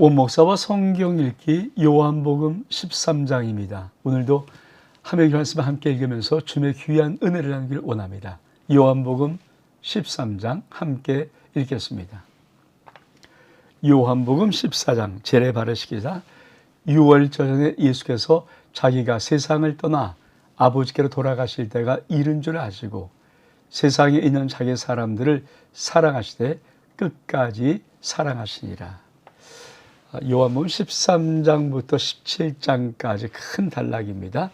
원목사와 성경 읽기 요한복음 13장입니다. 오늘도 하나님의 말씀을 함께 읽으면서 주님의 귀한 은혜를 나누기를 원합니다. 요한복음 13장 함께 읽겠습니다. 요한복음 14장 제레 바르시기자 6월 전에 예수께서 자기가 세상을 떠나 아버지께로 돌아가실 때가 이른 줄 아시고 세상에 있는 자기 사람들을 사랑하시되 끝까지 사랑하시니라. 요한복음 13장부터 17장까지 큰 단락입니다.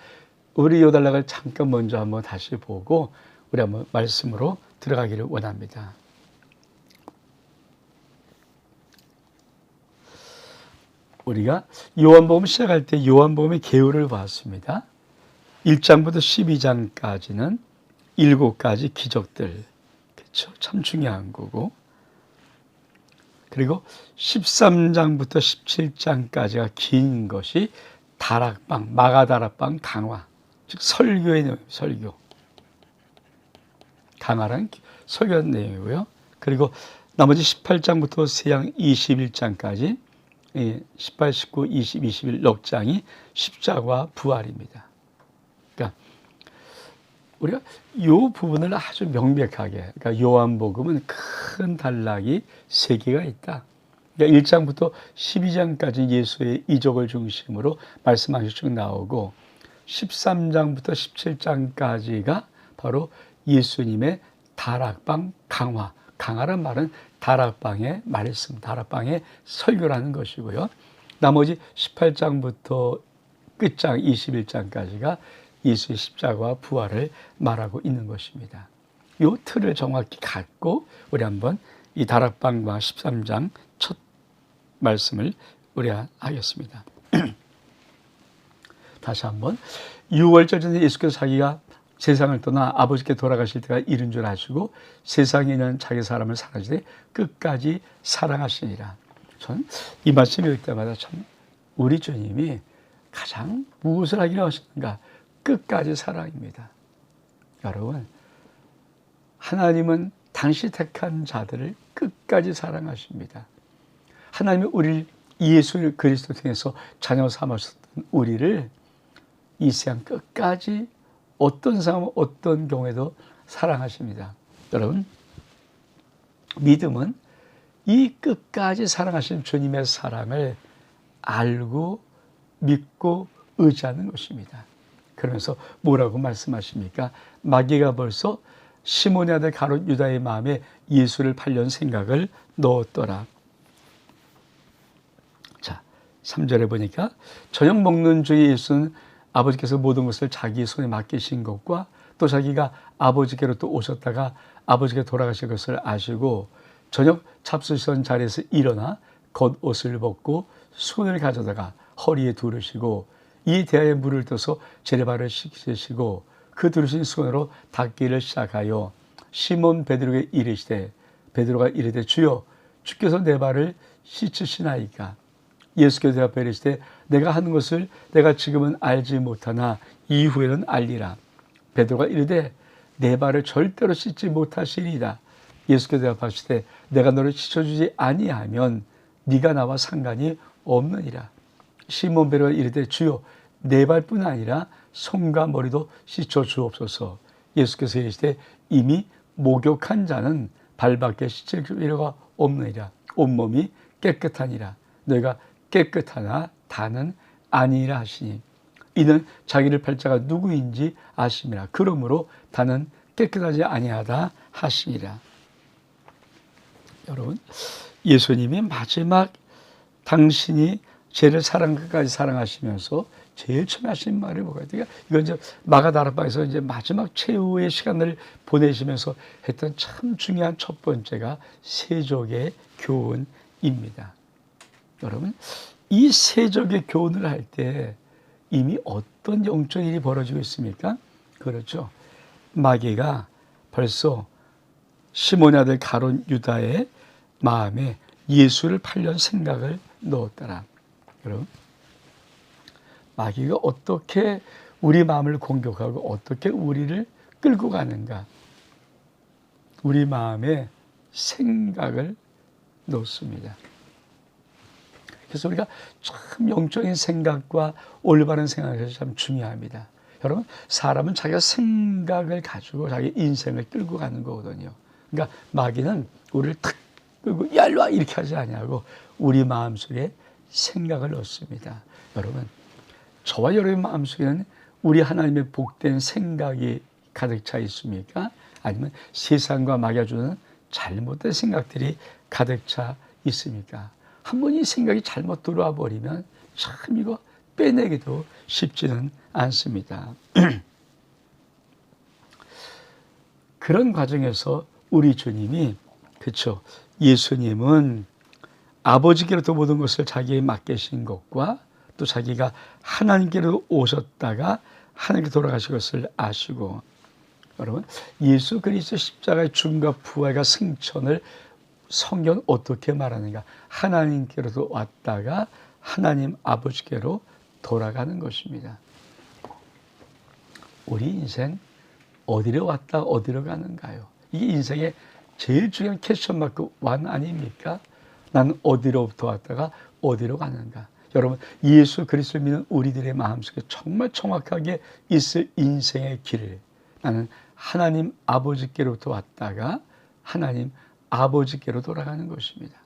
우리 이 단락을 잠깐 먼저 한번 다시 보고 우리 한번 말씀으로 들어가기를 원합니다. 우리가 요한복음 시작할 때 요한복음의 개요를 봤습니다. 1장부터 12장까지는 7가지 기적들, 그렇죠? 참 중요한 거고, 그리고 13장부터 17장까지가 긴 것이 다락방, 마가다락방 강화, 즉 설교의 내용, 설교. 강화란 설교 내용이고요. 그리고 나머지 18장부터 세양 21장까지 18, 19, 20, 21 6장이 십자가와 부활입니다. 그러니까 우리가 이 부분을 아주 명백하게, 그러니까 요한복음은 큰 단락이 3개가 있다. 그러니까 1장부터 12장까지 예수의 이적을 중심으로 말씀하시 쭉 나오고 13장부터 17장까지가 바로 예수님의 다락방 강화. 강화란 말은 다락방의 말씀, 다락방의 설교라는 것이고요. 나머지 18장부터 끝장 21장까지가 예수의 십자가와 부활을 말하고 있는 것입니다. 이 틀을 정확히 갖고 우리 한번 이 다락방과 13장 첫 말씀을 우리 하겠습니다. 다시 한번 6월절 전에 예수께서 자기가 세상을 떠나 아버지께 돌아가실 때가 이른 줄 아시고 세상에 있는 자기 사람을 사랑하시되 끝까지 사랑하시니라. 전 이 말씀 읽을 때마다 참 우리 주님이 가장 무엇을 하기로 하시는가? 끝까지 사랑입니다. 여러분, 하나님은 당시 택한 자들을 끝까지 사랑하십니다. 하나님이 우리를 예수 그리스도 통해서 자녀 삼으셨던 우리를 이 세상 끝까지 어떤 상황, 어떤 경우에도 사랑하십니다. 여러분, 믿음은 이 끝까지 사랑하신 주님의 사랑을 알고 믿고 의지하는 것입니다. 그러면서 뭐라고 말씀하십니까? 마귀가 벌써 시몬의 아들 가룟 유다의 마음에 예수를 팔려는 생각을 넣었더라. 자, 3절에 보니까 저녁 먹는 중에 예수는 아버지께서 모든 것을 자기 손에 맡기신 것과 또 자기가 아버지께로 또 오셨다가 아버지께 돌아가실 것을 아시고 저녁 잡수시던 자리에서 일어나 겉옷을 벗고 손을 가져다가 허리에 두르시고 이 대야에 물을 떠서 제레발을 씻으시고 그 두르신 손으로 닦기를 시작하여 시몬 베드로에게 이르시되 베드로가 이르되 주여 주께서 내 발을 씻으시나이까. 예수께서 대답하여 이르시되 내가 하는 것을 내가 지금은 알지 못하나 이후에는 알리라. 베드로가 이르되 내 발을 절대로 씻지 못하시리이다. 예수께서 대답하시되 내가 너를 씻어주지 아니하면 네가 나와 상관이 없느니라. 시몬 베드로가 이르되 주여 내 발뿐 아니라 손과 머리도 씻어 주옵소서. 예수께서 이르시되 이미 목욕한 자는 발밖에 씻을 필요가 없느니라. 온몸이 깨끗하니라. 너희가 깨끗하나 다는 아니라 하시니 이는 자기를 팔 자가 누구인지 아심이라. 그러므로 다는 깨끗하지 아니하다 하시니라. 여러분, 예수님이 마지막 당신이 죄를 끝까지 사랑하시면서 제일 처음에 하신 말이 뭐가 있어요? 이건 이제 마가다락방에서 이제 마지막 최후의 시간을 보내시면서 했던 참 중요한 첫 번째가 세족의 교훈입니다. 여러분, 이 세족의 교훈을 할 때 이미 어떤 영적인 일이 벌어지고 있습니까? 그렇죠. 마귀가 벌써 시몬의 아들 가룟 유다의 마음에 예수를 팔려는 생각을 넣었더라. 여러분, 마귀가 어떻게 우리 마음을 공격하고 어떻게 우리를 끌고 가는가? 우리 마음에 생각을 넣습니다. 그래서 우리가 참 영적인 생각과 올바른 생각이 참 중요합니다. 여러분, 사람은 자기가 생각을 가지고 자기 인생을 끌고 가는 거거든요. 그러니까 마귀는 우리를 탁 끌고 야 일로 와 이렇게 하지 아니하고 우리 마음속에 생각을 넣습니다. 여러분, 저와 여러분 마음속에는 우리 하나님의 복된 생각이 가득 차 있습니까? 아니면 세상과 마귀가 주는 잘못된 생각들이 가득 차 있습니까? 한 번 이 생각이 잘못 들어와 버리면 참 이거 빼내기도 쉽지는 않습니다. 그런 과정에서 우리 주님이, 그렇죠, 예수님은 아버지께로부터 모든 것을 자기에 맡기신 것과 또 자기가 하나님께로 오셨다가 하나님께 돌아가신 것을 아시고, 여러분, 예수 그리스도 십자가의 죽음과 부활과 승천을 성경은 어떻게 말하는가? 하나님께로도 왔다가 하나님 아버지께로 돌아가는 것입니다. 우리 인생 어디로 왔다 어디로 가는가요? 이게 인생의 제일 중요한 퀘스천 마크 1 아닙니까? 나는 어디로부터 왔다가 어디로 가는가? 여러분, 예수 그리스도를 믿는 우리들의 마음속에 정말 정확하게 있을 인생의 길을, 나는 하나님 아버지께로부터 왔다가 하나님 아버지께로 돌아가는 것입니다.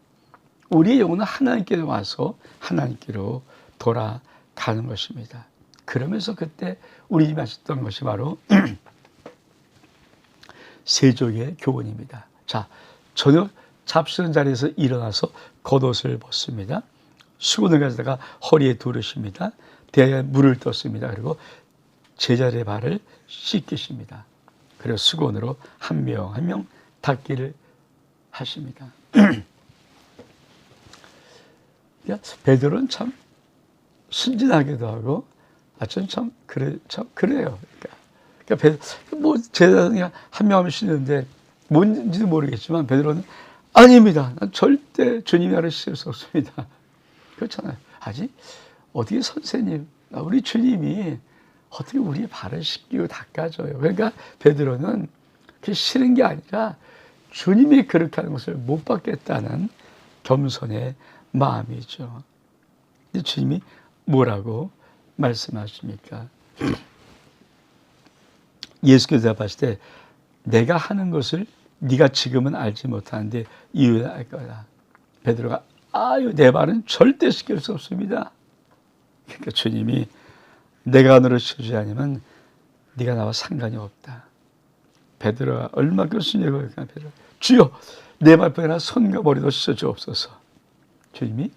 우리의 영혼은 하나님께로 와서 하나님께로 돌아가는 것입니다. 그러면서 그때 우리 집에 하셨던 것이 바로 세족의 교훈입니다. 자, 저녁 잡수는 자리에서 일어나서 겉옷을 벗습니다. 수건을 가져다가 허리에 두르십니다. 대야에 물을 떴습니다. 그리고 제자의 발을 씻기십니다. 그리고 수건으로 한 명 한 명 닦기를 하십니다. 베드로는 참 순진하기도 하고, 저는 참 그래요. 그러니까 뭐 제자가 한 명 하면 씻는데 뭔지도 모르겠지만 베드로는 아닙니다. 난 절대 주님의 발을 씻을 수 없습니다. 그렇잖아요. 아직 어떻게 선생님, 우리 주님이 어떻게 우리의 발을 씻기고 닦아줘요. 그러니까 베드로는 그게 싫은 게 아니라 주님이 그렇게 하는 것을 못 받겠다는 겸손의 마음이죠. 근데 주님이 뭐라고 말씀하십니까? 예수께서 대답하실 때 내가 하는 것을 네가 지금은 알지 못하는데 이후에 알 거다. 베드로가 내 발은 절대 씻길 수 없습니다. 그러니까 주님이 내가 너를 씻어주지 않으면 네가 나와 상관이 없다. 베드로가 얼마큼 순종을 했을까? 베드로, 주여 내 발바닥이나 손과 머리도 씻어주옵소서. 주님이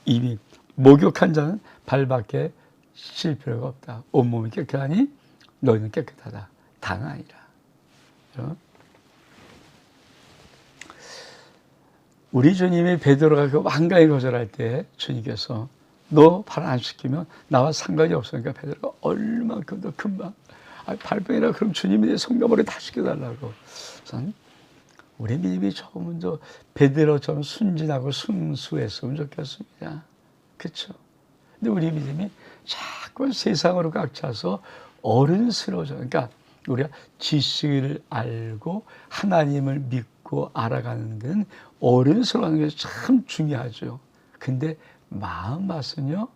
이미 목욕한 자는 발밖에 씻을 필요가 없다. 온몸이 깨끗하니 너희는 깨끗하다. 다는 아니라. 우리 주님이 베드로가 그 완강히 거절할 때 주님께서 너 발 안 씻기면 나와 상관이 없으니까 베드로가 얼마큼 더 금방 발병이라 그럼 주님이 내 손과 머리 다 씻겨달라고. 우선 우리 믿음이 조금 더 베드로처럼 순진하고 순수했으면 좋겠습니다. 그렇죠? 근데 우리 믿음이 자꾸 세상으로 꽉 차서 어른스러워져. 그러니까 우리가 지식을 알고 하나님을 믿고 알아가는 데는 어른스러워하는 게 참 중요하죠. 근데 마음맛은요,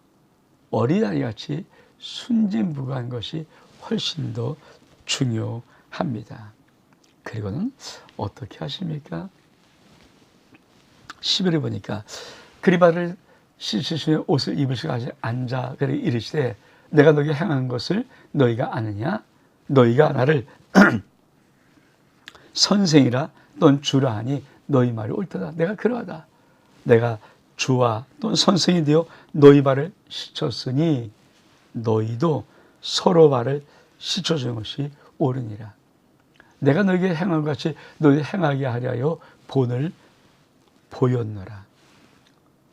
어린아이같이 순진무구한 것이 훨씬 더 중요합니다. 그리고는 어떻게 하십니까? 10절에 보니까 그리 발을 씻으시며 옷을 입으시고 앉아 그리 이르시되 내가 너에게 행한 것을 너희가 아느냐? 너희가 나를 선생이라 또는 주라 하니 너희 말이 옳다. 내가 그러하다. 내가 주와 또는 선생이 되어 너희 발을 씻었으니 너희도 서로 발을 씻어주는 것이 옳으니라. 내가 너에게 행한 것 같이 너희 행하게 하려 본을 보였노라.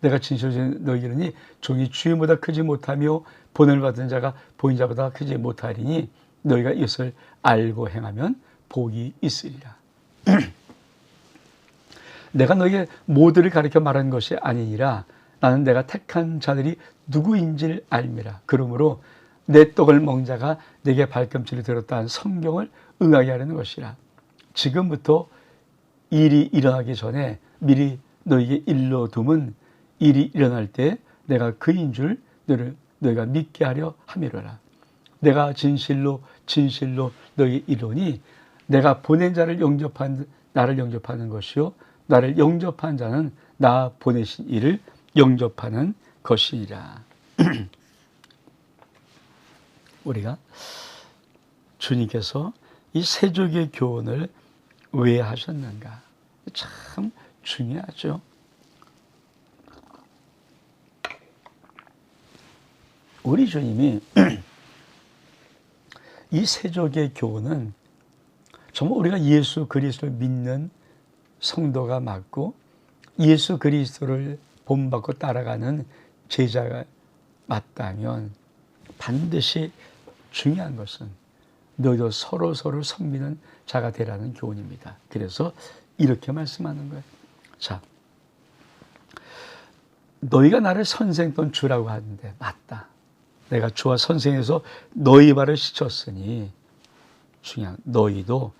내가 진실로 너희에게 이르니 종이 주인보다 크지 못하며 본을 받은 자가 보인 자보다 크지 못하리니 너희가 이것을 알고 행하면 복이 있으리라. 내가 너에게 모두를 가르쳐 말한 것이 아니니라. 나는 내가 택한 자들이 누구인지를 알미라. 그러므로 내 떡을 먹은 자가 내게 발꿈치를 들었다는 성경을 응하게 하려는 것이라. 지금부터 일이 일어나기 전에 미리 너에게 일러둠은 일이 일어날 때 내가 그인 줄 너희가 믿게 하려 함이로라. 내가 진실로 너희 이르노니 내가 보낸 자를 나를 영접하는 것이요 나를 영접한 자는 나 보내신 이를 영접하는 것이니라. 우리가 주님께서 이 세족의 교훈을 왜 하셨는가? 참 중요하죠. 우리 주님이 이 세족의 교훈은 정말 우리가 예수 그리스도를 믿는 성도가 맞고 예수 그리스도를 본받고 따라가는 제자가 맞다면 반드시 중요한 것은 너희도 서로 섬기는 자가 되라는 교훈입니다. 그래서 이렇게 말씀하는 거예요. 자, 너희가 나를 선생 또는 주라고 하는데 맞다. 내가 주와 선생에서 너희 발을 씻었으니 중요한 너희도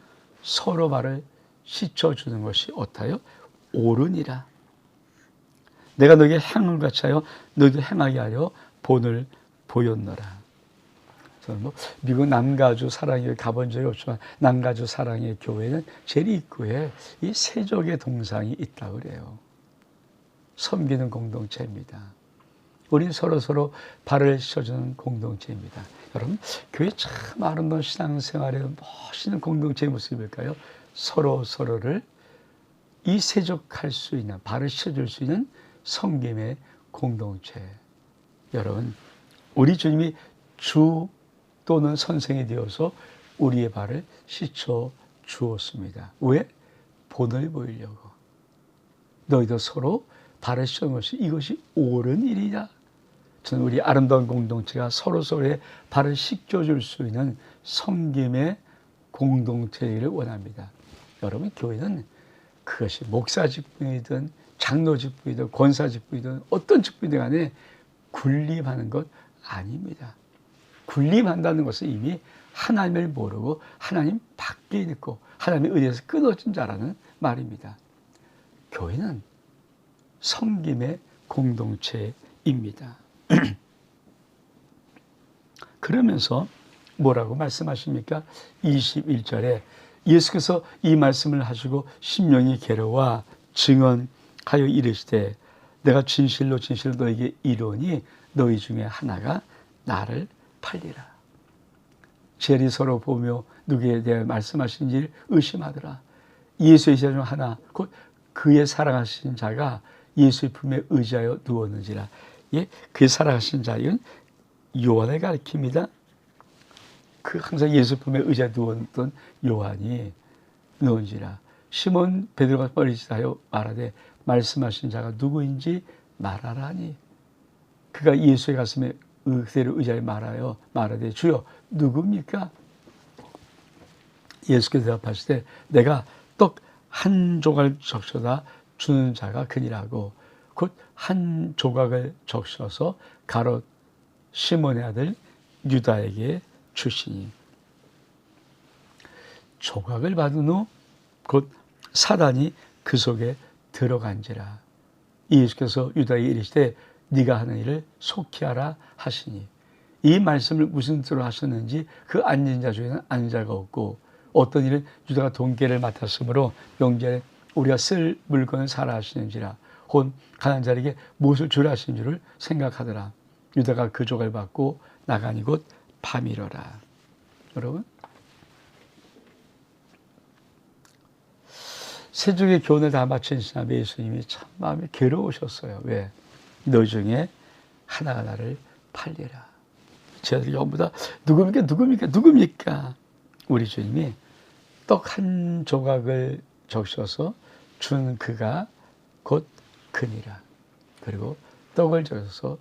서로 발을 씻어주는 것이 어때요? 옳으니라. 내가 너에게 행을 같이 하여 너희도 행하게 하려 본을 보였노라. 저는 미국 남가주 사랑의 가본 적이 없지만 남가주 사랑의 교회는 제일 입구에 이 세족의 동상이 있다고 그래요. 섬기는 공동체입니다. 우리 서로 발을 씻어주는 공동체입니다. 여러분, 교회 참 아름다운 신앙생활의 멋있는 공동체의 모습일까요? 서로를 이 세족할 수 있는, 발을 씻어줄 수 있는 섬김의 공동체. 여러분, 우리 주님이 주 또는 선생이 되어서 우리의 발을 씻어 주었습니다. 왜? 본을 보이려고. 너희도 서로 발을 씻는 것이 이것이 옳은 일이다. 저는 우리 아름다운 공동체가 서로의 발을 씻겨줄 수 있는 섬김의 공동체를 원합니다. 여러분, 교회는 그것이 목사 직분이든 장로 직분이든 권사 직분이든 어떤 직분이든 간에 군림하는 것 아닙니다. 군림한다는 것은 이미 하나님을 모르고 하나님 밖에 있고 하나님의 은혜에서 끊어진 자라는 말입니다. 교회는 섬김의 공동체입니다. 그러면서 뭐라고 말씀하십니까? 21절에 예수께서 이 말씀을 하시고 심령이 괴로워 증언하여 이르시되 내가 진실로 너에게 이르노니 너희 중에 하나가 나를 팔리라. 젤이 서로 보며 누구에 대해 말씀하신지 의심하더라. 예수의 제자 중 하나 곧 그의 사랑하신 자가 예수의 품에 의지하여 누웠는지라. 예, 그의 사랑하신 자는 요한을 가리킵니다. 그 항상 예수 품에 의지하여 누웠던 요한이 누운지라. 시몬 베드로가 뻘짓하여 말하되 말씀하신 자가 누구인지 말하라니. 그가 예수의 가슴에 그대로 의자에 말하되 주여 누굽니까? 예수께서 대답하시되 내가 떡 한 조각 적셔다 주는 자가 그니라고 곧 한 조각을 적셔서 가롯 시몬의 아들 유다에게 주시니. 조각을 받은 후 곧 사단이 그 속에 들어간지라. 예수께서 유다에게 이르시되 네가 하는 일을 속히 하라 하시니. 이 말씀을 무슨 뜻으로 하셨는지 그 앉은 자 중에는 아는 자가 없고 어떤 일은 유다가 돈계를 맡았으므로 명절에 우리가 쓸 물건을 사라 하시는지라. 혼 가난한 자에게 무엇을 주라 하신 줄을 생각하더라. 유다가 그 조각을 받고 나가니 곧 밤이러라. 여러분, 세족의 교훈을 다 마친 시나베 예수님이 참 마음이 괴로우셨어요. 왜? 너희 중에 하나가 나를 팔리라. 제자들이 전부 다 누굽니까? 우리 주님이 떡 한 조각을 적셔서 준 그가 곧 그니라. 그리고 떡을 적셔서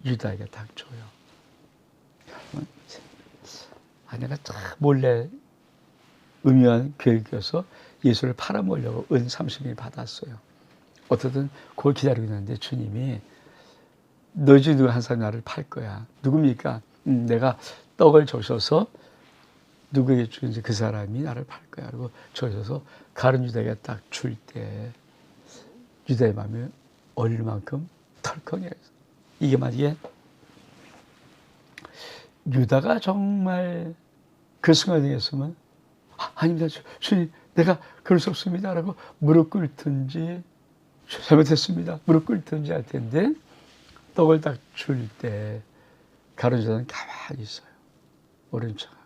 유다에게 딱 줘요. 여러분, 아내가 딱 몰래 음유한 교회를 껴서 예수를 팔아먹으려고 은 30일 받았어요. 어떻든 그걸 기다리고 있는데 주님이 너희 중 한 사람이 나를 팔 거야. 누굽니까? 내가 떡을 적셔서 누구에게 주는지 그 사람이 나를 팔 거야. 그리고 적셔서 가룟 유다에게 딱 줄 때 유다의 마음이 얼만큼 털컹해요. 이게 만약에 유다가 정말 그 순간에 되겠으면 아닙니다 주님 내가 그럴 수 없습니다 라고 무릎 꿇든지 잘못했습니다 무릎 꿇든지 할 텐데 떡을 딱 줄 때 가룟 유다는 가만히 있어요. 모른 척하고.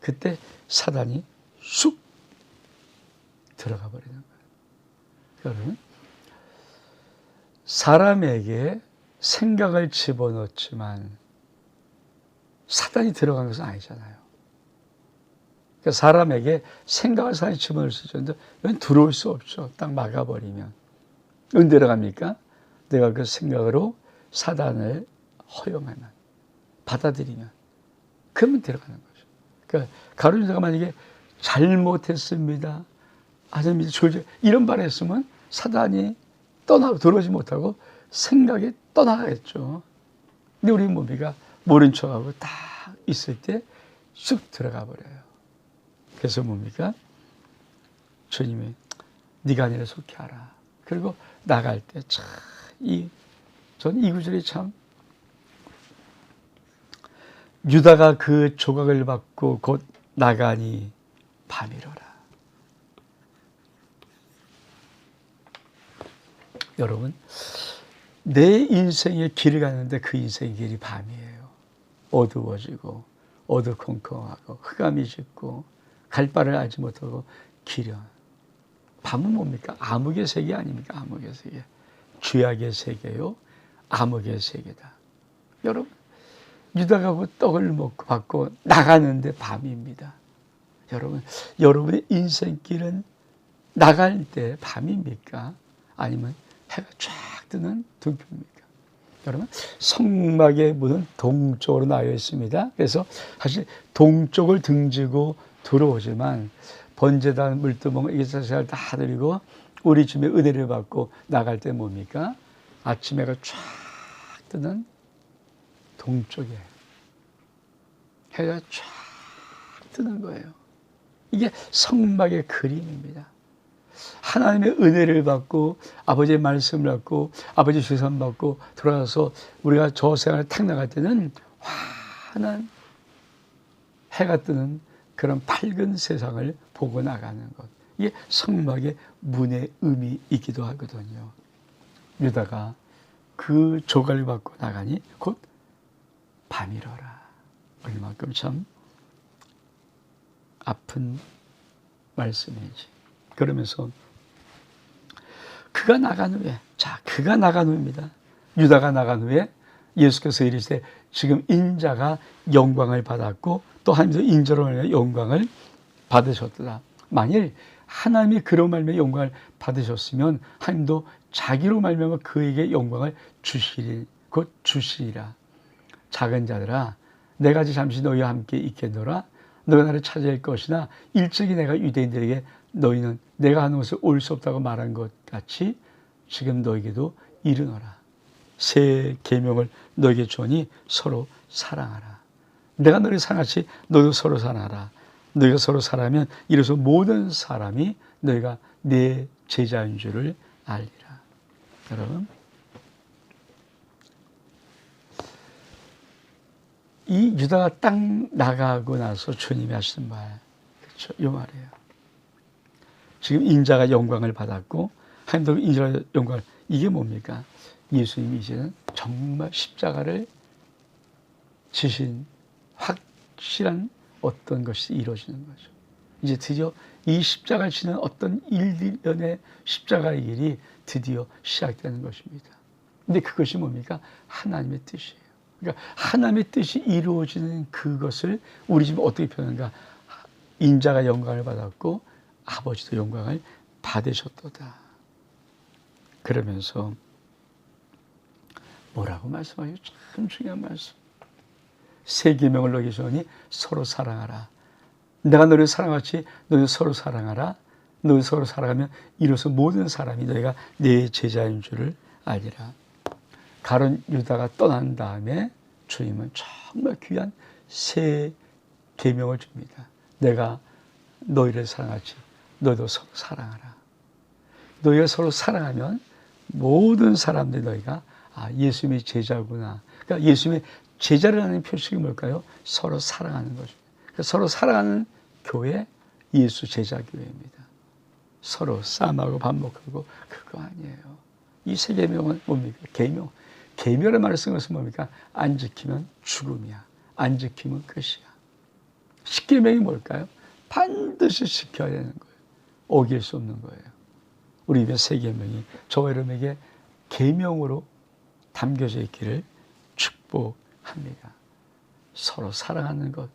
그때 사단이 쑥 들어가 버리는 거예요. 여러분 사람에게 생각을 집어넣지만 사단이 들어간 것은 아니잖아요. 그러니까 사람에게 생각을 사단이 집어넣을 수 있는데 여기 들어올 수 없죠. 딱 막아버리면. 은 들어갑니까? 내가 그 생각으로 사단을 허용하면 받아들이면 그러면 들어가는 거죠. 그러니까 가룟 유다가 만약에 잘못했습니다. 하나님 졸지 이런 말을 했으면 사단이 들어오지 못하고 생각이 떠나가겠죠. 근데 우리 몸이가 모른 척하고 딱 있을 때 쑥 들어가 버려요. 그래서 뭡니까? 주님이 네가 아니라 속히 하라. 그리고 나갈 때 참 전 이 구절이 참 유다가 그 조각을 받고 곧 나가니 밤이로라. 여러분 내 인생의 길을 가는데 그 인생의 길이 밤이에요. 어두워지고 어두컴컴하고 흑암이 짙고 갈 바를 알지 못하고 기련. 밤은 뭡니까? 암흑의 세계 아닙니까? 암흑의 세계. 죄악의 세계요. 암흑의 세계다. 여러분 유다가 떡을 먹고 받고 나가는데 밤입니다. 여러분 여러분의 인생길은 나갈 때 밤입니까? 아니면 해가 쫙 뜨는 등표입니까? 여러분 성막의 문은 동쪽으로 나여 있습니다. 그래서 사실 동쪽을 등지고 들어오지만 번제단 물두멍 이것을 다 드리고 우리 집에 은혜를 받고 나갈 때 뭡니까? 아침 해가 쫙 뜨는 동쪽에 해가 쫙 뜨는 거예요. 이게 성막의 그림입니다. 하나님의 은혜를 받고 아버지의 말씀을 받고 아버지의 주선 받고 돌아가서 우리가 저 생활을 탁 나갈 때는 환한 해가 뜨는 그런 밝은 세상을 보고 나가는 것. 이게 성막의 문의 의미이기도 하거든요. 유다가 그 조각을 받고 나가니 곧 밤이로라. 얼마큼 참 아픈 말씀이지. 그러면서 그가 나간 후에, 그가 나간 후입니다. 유다가 나간 후에 예수께서 이르시되 지금 인자가 영광을 받았고 또 하나님도 인자로 말미암아 영광을 받으셨다. 만일 하나님이 그로 말미암아 영광을 받으셨으면 하나님도 자기로 말미암아 그에게 영광을 주시리, 곧 주시리라. 작은 자들아 내가 아직 잠시 너희와 함께 있겠노라. 너가 나를 찾아올 것이나 일찍이 내가 유대인들에게 너희는 내가 하는 것을 올 수 없다고 말한 것 같이 지금 너에게도 이르노라. 새 계명을 너에게 주니 서로 사랑하라. 내가 너를 사랑하지 너도 서로 사랑하라. 너희가 서로 사랑하면 이로써 모든 사람이 너희가 내 제자인 줄을 알리라. 여러분 이 유다가 딱 나가고 나서 주님이 하시는 말, 그렇죠? 이 말이에요. 지금 인자가 영광을 받았고 하나님도 인자가 영광을, 이게 뭡니까? 예수님이 이제는 정말 십자가를 지신 확실한 어떤 것이 이루어지는 거죠. 이제 드디어 이 십자가를 지는 어떤 일련의 십자가의 길이 드디어 시작되는 것입니다. 근데 그것이 뭡니까? 하나님의 뜻이에요. 그러니까 하나님의 뜻이 이루어지는 그것을 우리 지금 어떻게 표현하는가? 인자가 영광을 받았고 아버지도 영광을 받으셨도다. 그러면서 뭐라고 말씀하죠? 참 중요한 말씀. 새 계명을 너에게 주니 서로 사랑하라. 내가 너를 사랑하지 너희도 서로 사랑하라. 너희 서로 사랑하면 이로써 모든 사람이 너희가 내 제자인 줄을 알리라. 가룟 유다가 떠난 다음에 주님은 정말 귀한 새 계명을 줍니다. 내가 너희를 사랑하지 너희도 서로 사랑하라. 너희가 서로 사랑하면 모든 사람들이 너희가 아, 예수님의 제자구나. 그러니까 예수님의 제자라는 표식이 뭘까요? 서로 사랑하는 거죠. 그러니까 서로 사랑하는 교회, 예수 제자 교회입니다. 서로 싸움하고 반목하고 그거 아니에요. 이 세 계명은 뭡니까? 계명. 계명의 말을 쓴 것은 뭡니까? 안 지키면 죽음이야. 안 지키면 끝이야. 십계명이 뭘까요? 반드시 지켜야 되는 거예요. 어길 수 없는 거예요. 우리 입에 세 계명이 저와 여러분에게 계명으로 담겨져 있기를 축복합니다. 서로 사랑하는 것,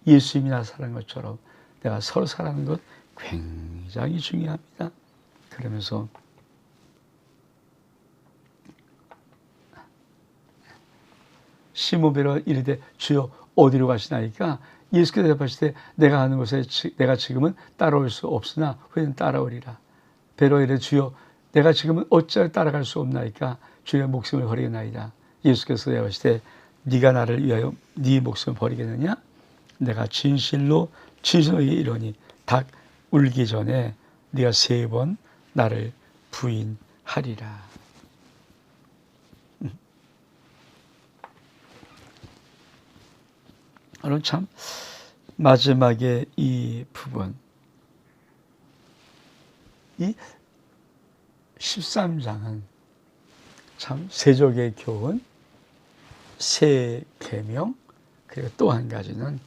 예수님이 나 사랑한 것처럼 내가 서로 사랑하는 것 굉장히 중요합니다. 그러면서 시몬 베드로가 이르되 주여 어디로 가시나이까? 예수께서 대답하실 때 내가 가는 곳에 내가 지금은 따라올 수 없으나 후에는 따라오리라. 베드로가 이르되 주여 내가 지금은 어찌하여 따라갈 수 없나이까? 주의 목숨을 버리겠나이다. 예수께서 대답하실 때 네가 나를 위하여 네 목숨을 버리겠느냐? 내가 진실로 이르노니 닭 울기 전에 네가 3번 나를 부인하리라. 오늘 참 마지막에 이 부분, 이 13장은 참 세족의 교훈, 세 계명, 그리고 또 한 가지는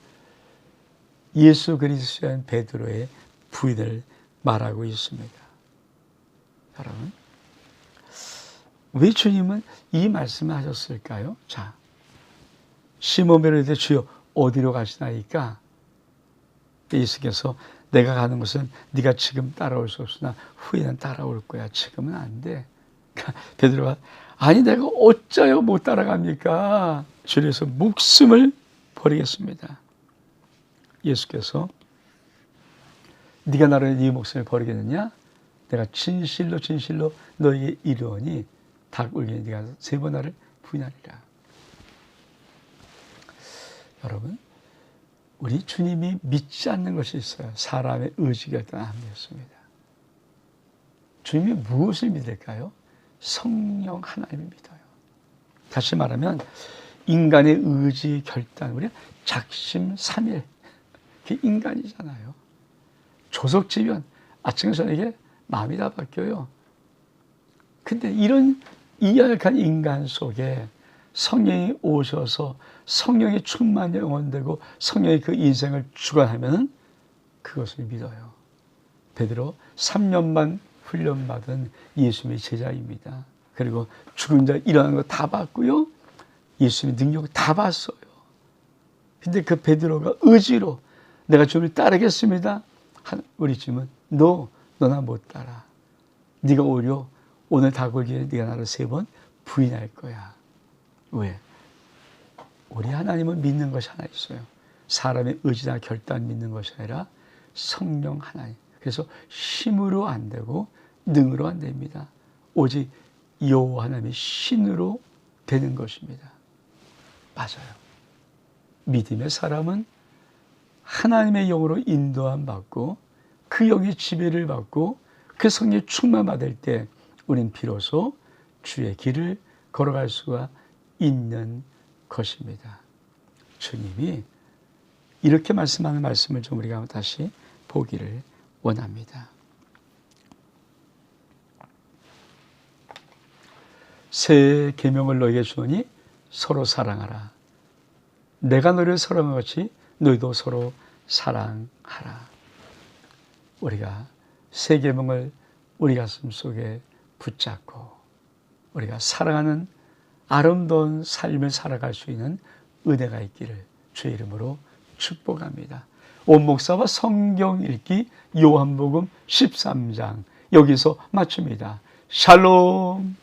예수 그리스도인 베드로의 부인을 말하고 있습니다. 여러분, 왜 주님은 이 말씀을 하셨을까요? 자, 시몬 베드로에게 주여 어디로 가시나이까? 예수께서 내가 가는 곳은 네가 지금 따라올 수 없으나 후에는 따라올 거야. 지금은 안 돼. 베드로가 아니 내가 어쩌여 못 따라갑니까? 주께서 목숨을 버리겠습니다. 예수께서 네가 나를 네 목숨을 버리겠느냐? 내가 진실로 너에게 이르노니 닭 울기에 네가 3번 나를 부인하리라. 여러분, 우리 주님이 믿지 않는 것이 있어요. 사람의 의지가 아니었습니다. 주님이 무엇을 믿을까요? 성령 하나님을 믿어요. 다시 말하면 인간의 의지, 결단, 우리가 작심삼일, 그게 인간이잖아요. 조석지변, 아침에 저녁에 마음이 다 바뀌어요. 근데 이런 이약한 인간 속에 성령이 오셔서 성령의 충만이 영원되고 성령이 그 인생을 주관하면 그것을 믿어요. 베드로 3년만 훈련받은 예수님의 제자입니다. 그리고 죽은 자 일어나는 거 다 봤고요. 예수님의 능력을 다 봤어요. 근데 그 베드로가 의지로 내가 주님을 따르겠습니다. 우리 주님은 너나 못 따라. 네가 오히려 오늘 닭울기에 네가 나를 3번 부인할 거야. 왜? 우리 하나님은 믿는 것이 하나 있어요. 사람의 의지나 결단 믿는 것이 아니라 성령 하나님. 그래서 힘으로 안 되고 능으로 안 됩니다. 오직 여호와 하나님의 신으로 되는 것입니다. 맞아요. 믿음의 사람은 하나님의 영으로 인도함 받고 그 영의 지배를 받고 그 성령의 충만 받을 때 우린 비로소 주의 길을 걸어갈 수가 있는 것입니다. 주님이 이렇게 말씀하는 말씀을 좀 우리가 다시 보기를 원합니다. 새 계명을 너에게 주노니 서로 사랑하라. 내가 너를 사랑한 것 같이 너희도 서로 사랑하라. 우리가 새 계명을 우리 가슴 속에 붙잡고 우리가 사랑하는 아름다운 삶을 살아갈 수 있는 은혜가 있기를 주의 이름으로 축복합니다. 온 목사와 성경 읽기 요한복음 13장 여기서 마칩니다. 샬롬.